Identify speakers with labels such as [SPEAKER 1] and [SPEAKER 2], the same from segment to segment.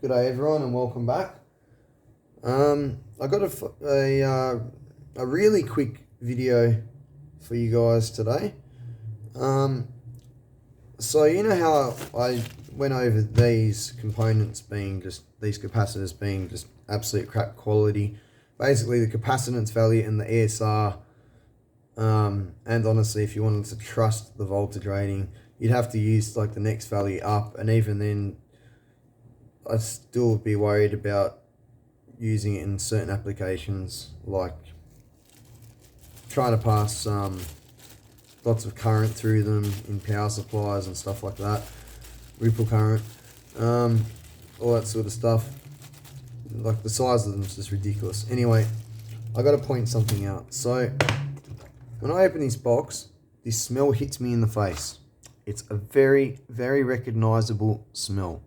[SPEAKER 1] Good day, everyone, and welcome back. I got a really quick video for you guys today. So you know how I went over these components being just these capacitors being just absolute crap quality. Basically, the capacitance value and the ESR. And honestly, if you wanted to trust the voltage rating, you'd have to use like the next value up, and even then, I'd still be worried about using it in certain applications, like trying to pass lots of current through them in power supplies and stuff like that, ripple current, all that sort of stuff. Like the size of them is just ridiculous. Anyway, I got to point something out. So when I open this box, this smell hits me in the face. It's a very, very recognizable smell.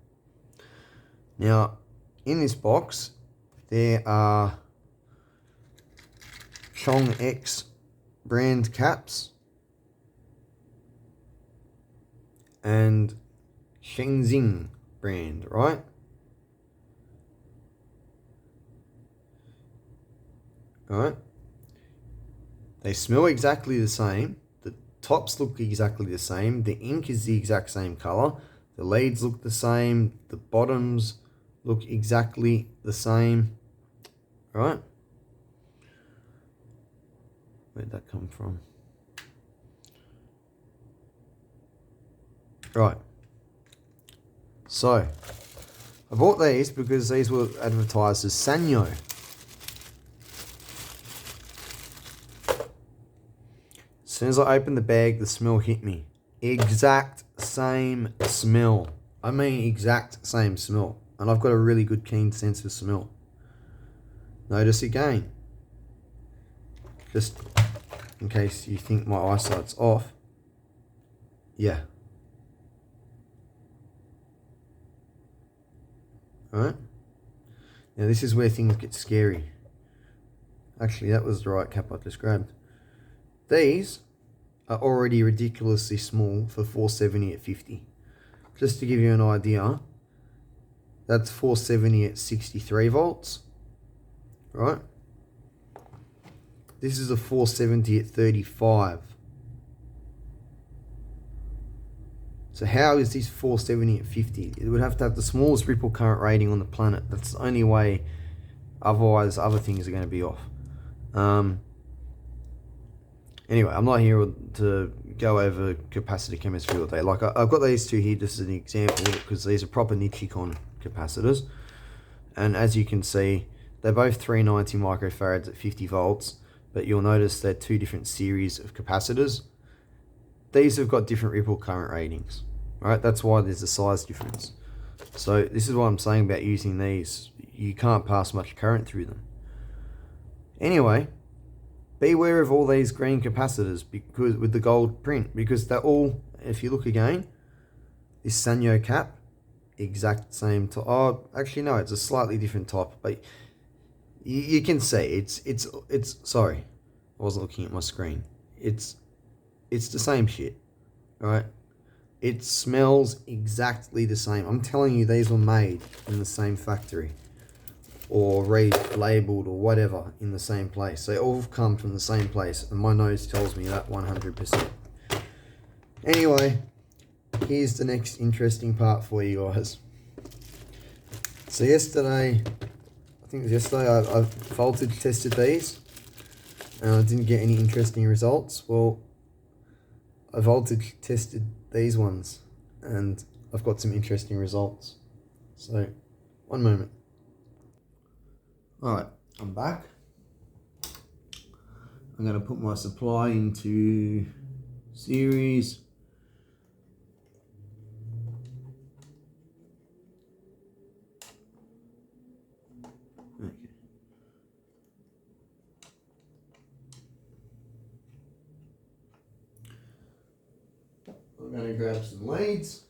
[SPEAKER 1] Now, in this box, there are Chong X brand caps and Shenzhen brand, right? Alright. They smell exactly the same. The tops look exactly the same. The ink is the exact same color. The leads look the same. The bottoms look exactly the same, right? Where'd that come from? Right. So, I bought these because these were advertised as Sanyo. As soon as I opened the bag, the smell hit me. Exact same smell. I mean exact same smell. And I've got a really good keen sense of smell. Notice again. Just in case you think my eyesight's off. Yeah. Alright? Now this is where things get scary. Actually, that was the right cap I just grabbed. These are already ridiculously small for 470 at 50. Just to give you an idea, that's 470 at 63 volts, right? This is a 470 at 35. So how is this 470 at 50? It would have to have the smallest ripple current rating on the planet. That's the only way, otherwise other things are going to be off. Anyway, I'm not here to go over capacitor chemistry all day. Like I've got these two here just as an example because these are proper Nichicon capacitors. And as you can see, they're both 390 microfarads at 50 volts, but you'll notice they're two different series of capacitors. These have got different ripple current ratings, right? That's why there's a size difference. So this is what I'm saying about using these. You can't pass much current through them. Anyway, beware of all these green capacitors because with the gold print, because they're all, if you look again, this Sanyo cap, exact same top. Oh, actually no, it's a slightly different top, but you can see it's sorry, I wasn't looking at my screen. It's the same shit, right? It smells exactly the same. I'm telling you, these were made in the same factory or relabeled or whatever in the same place. They all come from the same place, and my nose tells me that 100%. Anyway, here's the next interesting part for you guys. So yesterday, I think it was yesterday, I voltage tested these, and I didn't get any interesting results. Well, I voltage tested these ones, and I've got some interesting results. So, one moment. Alright, I'm back. I'm going to put my supply into series. Okay. I'm going to grab some leads.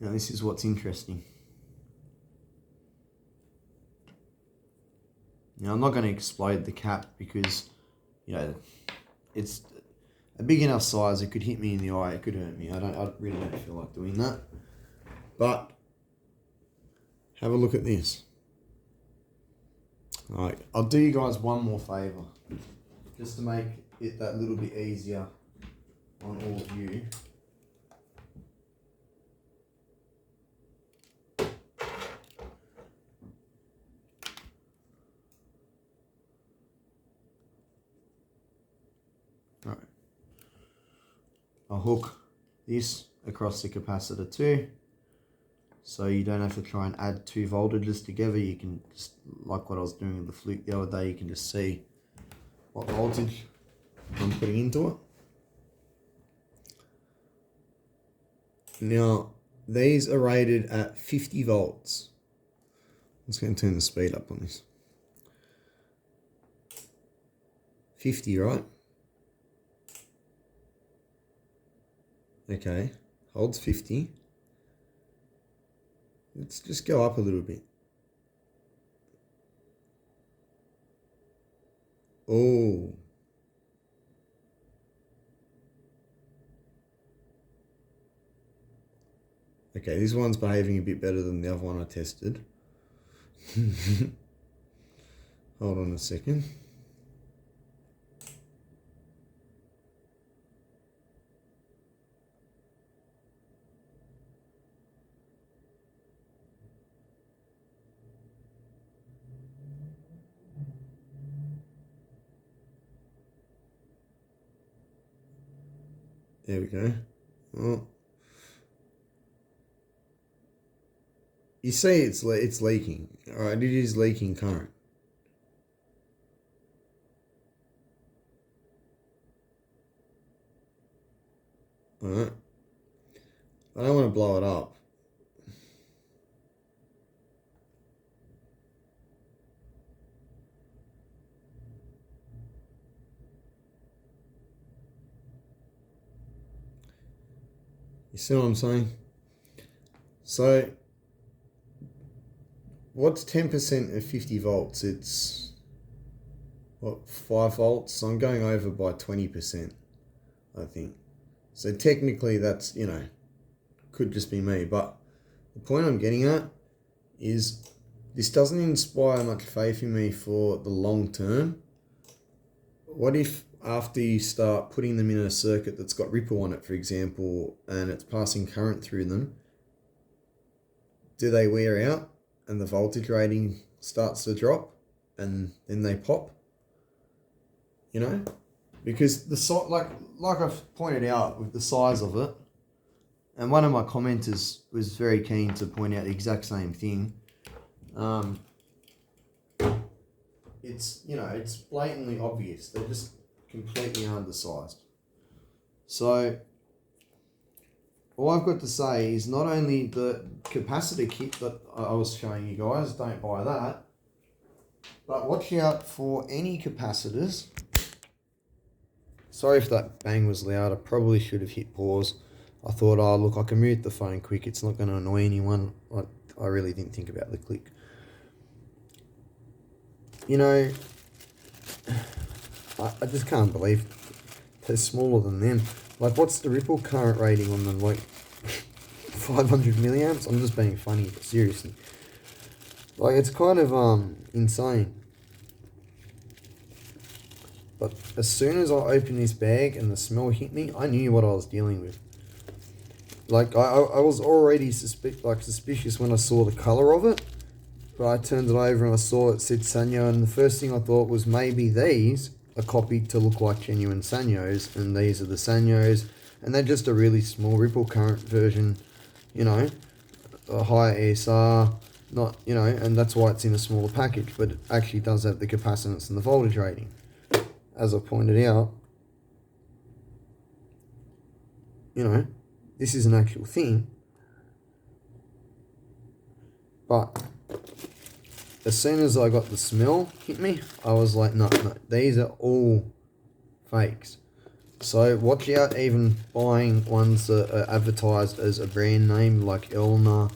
[SPEAKER 1] Now this is what's interesting. Now I'm not going to explode the cap because, you know, it's a big enough size, it could hit me in the eye, it could hurt me. I really don't feel like doing that. But have a look at this. Alright, I'll do you guys one more favour, just to make it that little bit easier on all of you. Alright, I'll hook this across the capacitor too, so you don't have to try and add two voltages together. You can just, like what I was doing with the Fluke the other day, you can just see what voltage I'm putting into it. Now, these are rated at 50 volts. I'm just going to turn the speed up on this. 50, right? Okay, holds 50. Let's just go up a little bit. Oh. Okay, this one's behaving a bit better than the other one I tested. Hold on a second. There we go. Oh. You see it's leaking. Alright, it is leaking current. Alright. I don't want to blow it up. You see what I'm saying? So, what's 10% of 50 volts? It's, what, 5 volts? So I'm going over by 20%, I think. So technically that's, you know, could just be me. But the point I'm getting at is this doesn't inspire much faith in me for the long term. What if after you start putting them in a circuit that's got ripple on it, for example, and it's passing current through them, do they wear out and the voltage rating starts to drop and then they pop? You know? Because the like I've pointed out with the size of it, and one of my commenters was very keen to point out the exact same thing. It's, you know, it's blatantly obvious. They're just completely undersized. So all I've got to say is not only the capacitor kit that I was showing you guys, don't buy that, but watch out for any capacitors. Sorry if that bang was loud, I probably should have hit pause. I thought, oh look, I can mute the phone quick, it's not going to annoy anyone. I really didn't think about the click. You know, I just can't believe they're smaller than them. Like, what's the ripple current rating on them? Like 500 milliamps? I'm just being funny, but seriously. Like, it's kind of insane. But as soon as I opened this bag and the smell hit me, I knew what I was dealing with. Like, I was already suspicious when I saw the colour of it. But I turned it over and I saw it said Sanyo, and the first thing I thought was maybe these are copied to look like genuine Sanyos, and these are the Sanyos, and they're just a really small ripple current version, you know, a higher ESR, not, you know, and that's why it's in a smaller package, but it actually does have the capacitance and the voltage rating. As I pointed out, you know, this is an actual thing, but as soon as I got the smell hit me, I was like, no, these are all fakes. So watch out even buying ones that are advertised as a brand name like Elna.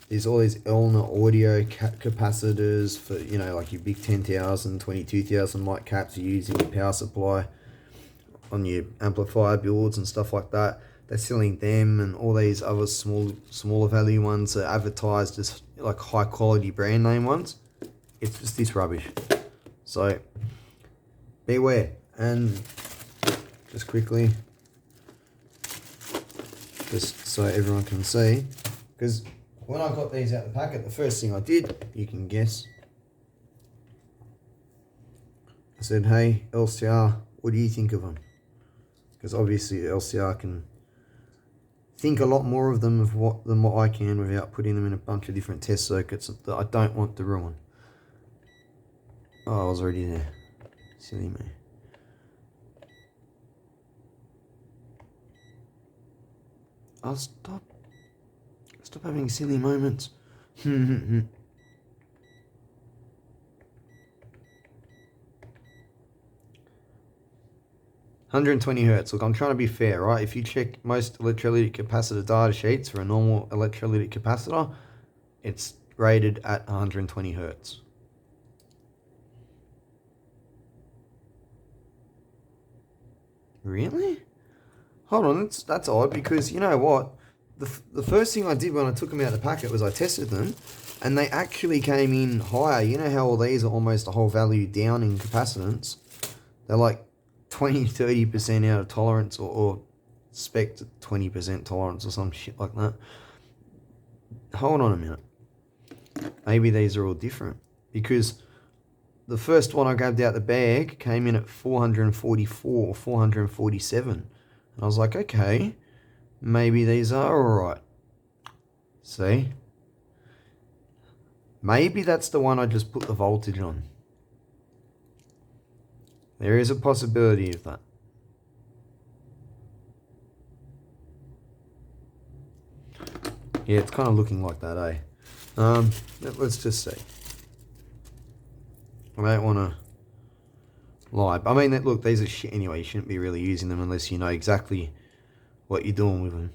[SPEAKER 1] There's all these Elna audio capacitors for, you know, like your big 10,000, 22,000 light caps you use in your power supply. on your amplifier builds and stuff like that. They're selling them and all these other smaller value ones that are advertised as like high quality brand name ones. It's just this rubbish. So beware. And just quickly, just so everyone can see, because when I got these out the packet, the first thing I did, you can guess, I said, hey, LCR, what do you think of them? Because obviously LCR can think a lot more of them than what I can without putting them in a bunch of different test circuits that I don't want to ruin. Oh, I was already there. Silly me. I'll stop having silly moments. 120 hertz. Look, I'm trying to be fair, right? If you check most electrolytic capacitor data sheets for a normal electrolytic capacitor, it's rated at 120 hertz. Really? Hold on, that's odd, because you know what? The first thing I did when I took them out of the packet was I tested them, and they actually came in higher. You know how all these are almost a whole value down in capacitance? They're like 20-30% out of tolerance, or spec 20% tolerance or some shit like that. Hold on a minute. Maybe these are all different, because the first one I grabbed out the bag came in at 444 or 447. And I was like, okay, maybe these are alright. See? Maybe that's the one I just put the voltage on. There is a possibility of that. Yeah, it's kind of looking like that, eh? Let's just see. I don't want to lie. I mean, look, these are shit anyway. You shouldn't be really using them unless you know exactly what you're doing with them.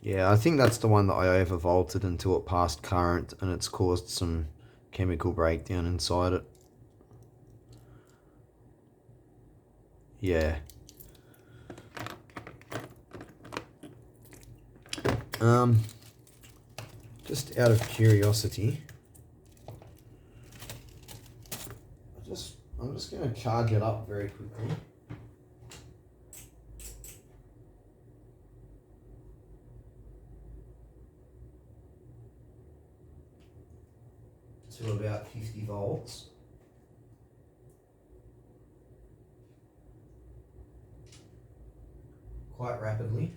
[SPEAKER 1] Yeah, I think that's the one that I overvolted until it passed current and it's caused some chemical breakdown inside it. Yeah. Just out of curiosity, I'm just going to charge it up very quickly. To about 50 volts. Quite rapidly.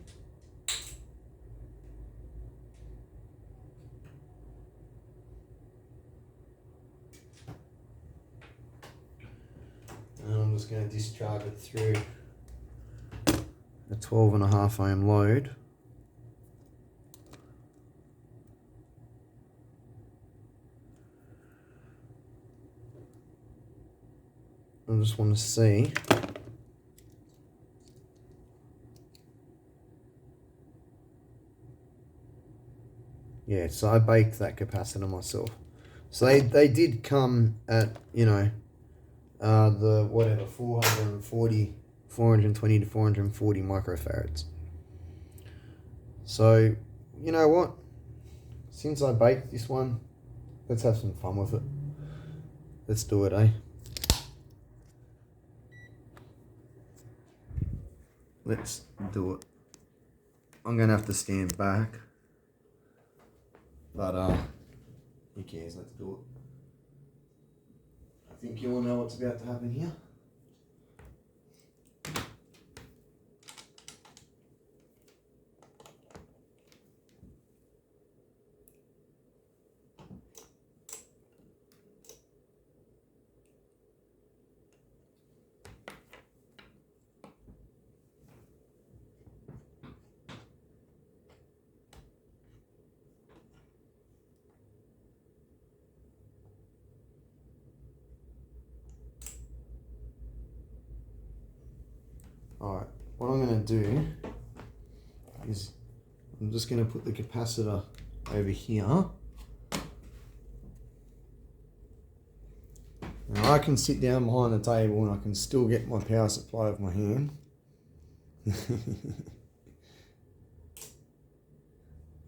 [SPEAKER 1] And I'm just going to discharge it through a 12.5 ohm load. I just want to see. Yeah, so I baked that capacitor myself. So they did come at, you know, the whatever, 420 to 440 microfarads. So, you know what? Since I baked this one, let's have some fun with it. Let's do it, eh? Let's do it. I'm gonna have to stand back, but who cares? Let's do it. I think you all know what's about to happen here. Alright, what I'm going to do is I'm just going to put the capacitor over here. And I can sit down behind the table and I can still get my power supply with my hand.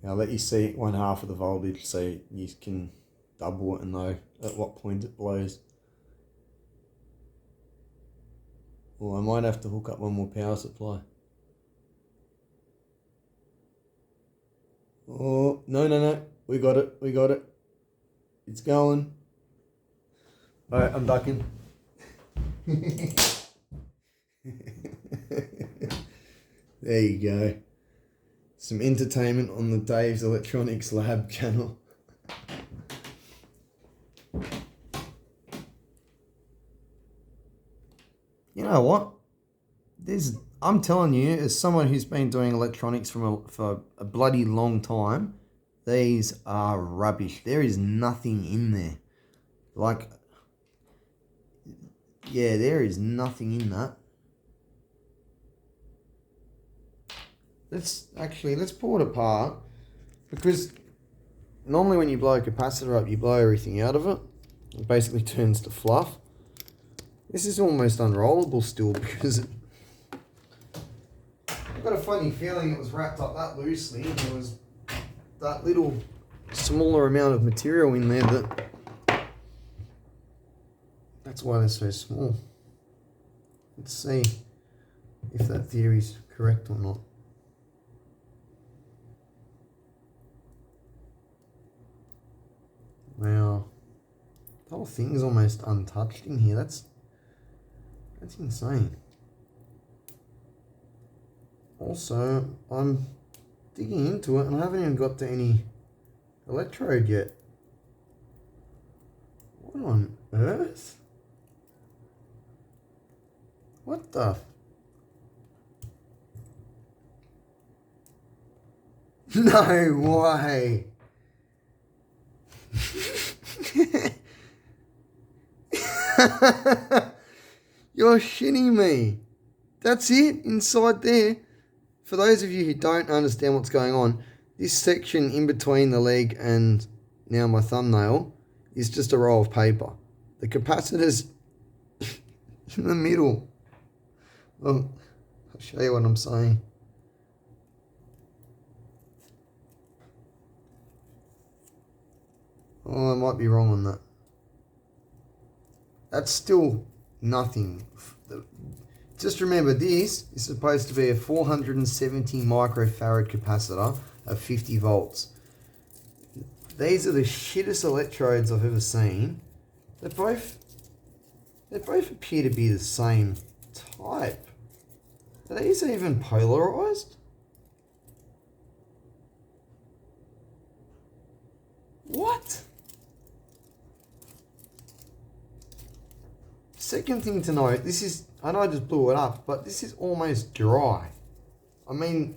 [SPEAKER 1] I'll let you see one half of the voltage so you can double it and know at what point it blows. Or I might have to hook up one more power supply. Oh, no. We got it. It's going. Alright, I'm ducking. There you go. Some entertainment on the Dave's Electronics Lab channel. You know what? I'm telling you, as someone who's been doing electronics for a bloody long time, these are rubbish. There is nothing in there. Like, yeah, there is nothing in that. Let's pull it apart, because normally when you blow a capacitor up, you blow everything out of it. It basically turns to fluff. This is almost unrollable still, because I've got a funny feeling it was wrapped up that loosely and there was that little smaller amount of material in there that's why they're so small. Let's see if that theory's correct or not. Wow, the whole thing's almost untouched in here. That's insane. Also, I'm digging into it and I haven't even got to any electrode yet. What on earth? What the? No way. You're shitting me. That's it inside there. For those of you who don't understand what's going on, this section in between the leg and now my thumbnail is just a roll of paper. The capacitor's in the middle. Oh, I'll show you what I'm saying. Oh, I might be wrong on that. That's still nothing. Just remember, this is supposed to be a 470 microfarad capacitor of 50 volts. These are the shittest electrodes I've ever seen. They both appear to be the same type. Are these even polarized? What? Second thing to note, this is, I know I just blew it up, but this is almost dry. I mean,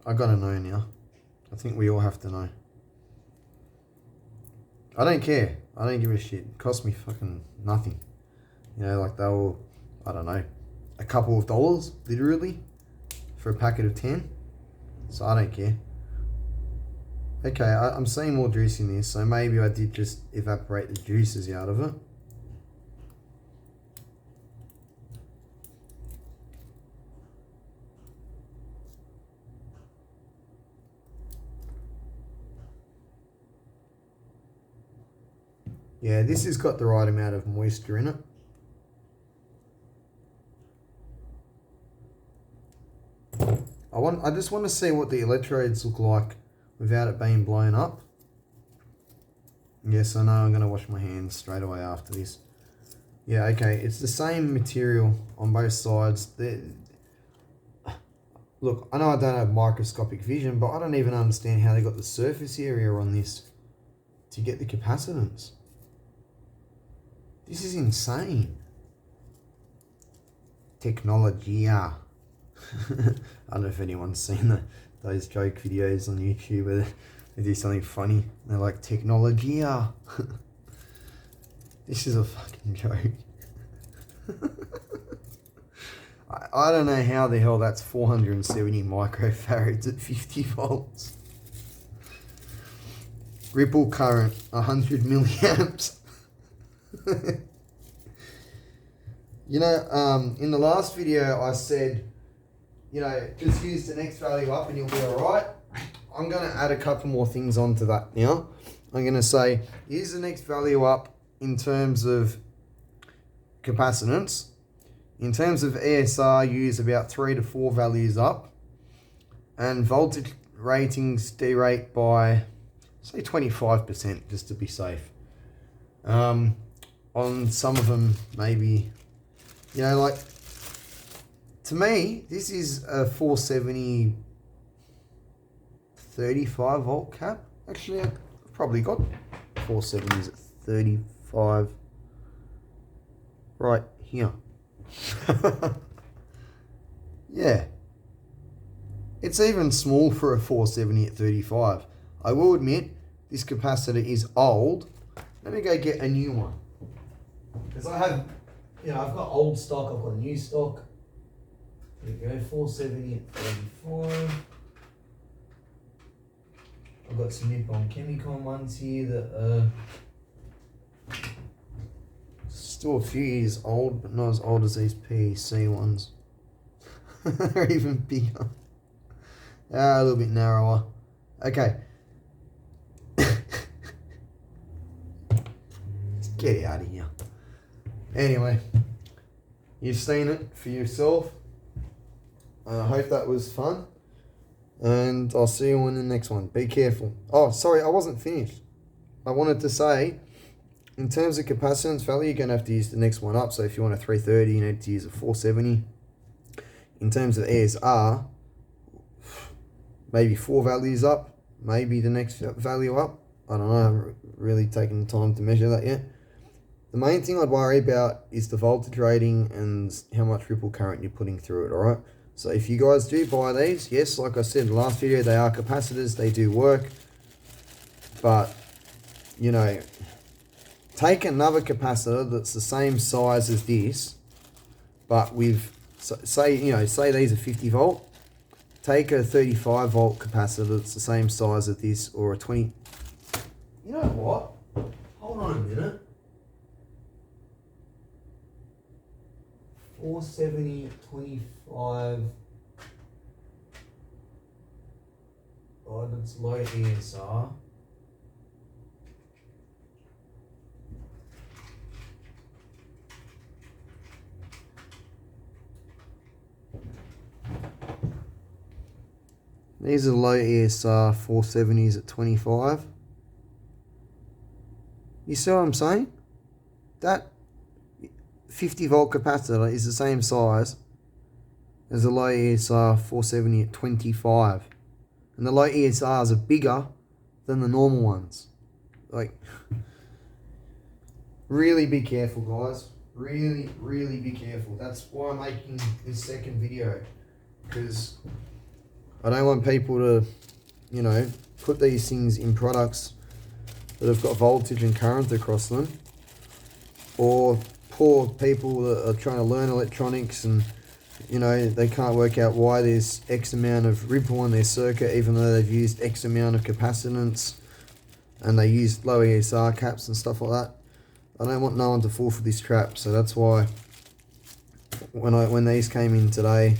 [SPEAKER 1] I gotta know now. I think we all have to know. I don't care. I don't give a shit. It cost me fucking nothing. You know, like they were, I don't know, a couple of dollars, literally, for a packet of 10. So I don't care. Okay, I'm seeing more juice in this, so maybe I did just evaporate the juices out of it. Yeah, this has got the right amount of moisture in it. I just want to see what the electrodes look like without it being blown up. Yes, I know I'm going to wash my hands straight away after this. Yeah, okay, it's the same material on both sides. Look, I know I don't have microscopic vision, but I don't even understand how they got the surface area on this to get the capacitance. This is insane. Technologia. I don't know if anyone's seen those joke videos on YouTube where they do something funny and they're like, Technologia. This is a fucking joke. I don't know how the hell that's 470 microfarads at 50 volts. Ripple current, 100 milliamps. You know, in the last video I said, you know, just use the next value up and you'll be alright. I'm going to add a couple more things onto that now. I'm going to say, use the next value up in terms of capacitance. In terms of ESR, use about 3 to 4 values up. And voltage ratings derate by, say, 25%, just to be safe. On some of them, maybe, you know, like, to me, this is a 470 35 volt cap. Actually, I've probably got 470s at 35 right here. Yeah. It's even small for a 470 at 35. I will admit, this capacitor is old. Let me go get a new one. Because I have, you know, I've got old stock, I've got new stock. There we go, 470 at 35. I've got some Nippon Chemicon ones here that are still a few years old, but not as old as these PEC ones. They're even bigger. A little bit narrower. Okay. Let's get out of here. Anyway, you've seen it for yourself. I hope that was fun. And I'll see you in the next one. Be careful. Oh, sorry, I wasn't finished. I wanted to say, in terms of capacitance value, you're going to have to use the next one up. So if you want a 330, you need to use a 470. In terms of ESR, maybe 4 values up. Maybe the next value up. I don't know. I haven't really taken the time to measure that yet. The main thing I'd worry about is the voltage rating and how much ripple current you're putting through it, alright? So if you guys do buy these, yes, like I said in the last video, they are capacitors, they do work. But, you know, take another capacitor that's the same size as this, but with, say these are 50 volt. Take a 35 volt capacitor that's the same size as this, or a 20. You know what? Hold on a minute. 470, 25. Oh, that's low ESR. These are low ESR 470s at 25. You see what I'm saying? That 50 volt capacitor is the same size as the low ESR 470 at 25. And the low ESRs are bigger than the normal ones. Like, really be careful, guys. Really, really be careful. That's why I'm making this second video. Because I don't want people to, you know, put these things in products that have got voltage and current across them. Or poor people that are trying to learn electronics and, you know, they can't work out why there's X amount of ripple in their circuit even though they've used X amount of capacitance and they used low ESR caps and stuff like that. I don't want no one to fall for this trap, so that's why when these came in today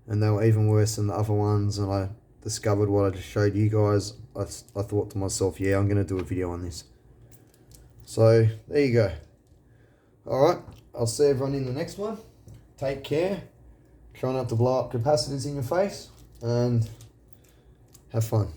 [SPEAKER 1] and they were even worse than the other ones and I discovered what I just showed you guys, I thought to myself, yeah, I'm going to do a video on this. So, there you go. Alright, I'll see everyone in the next one. Take care. Try not to blow up capacitors in your face. And have fun.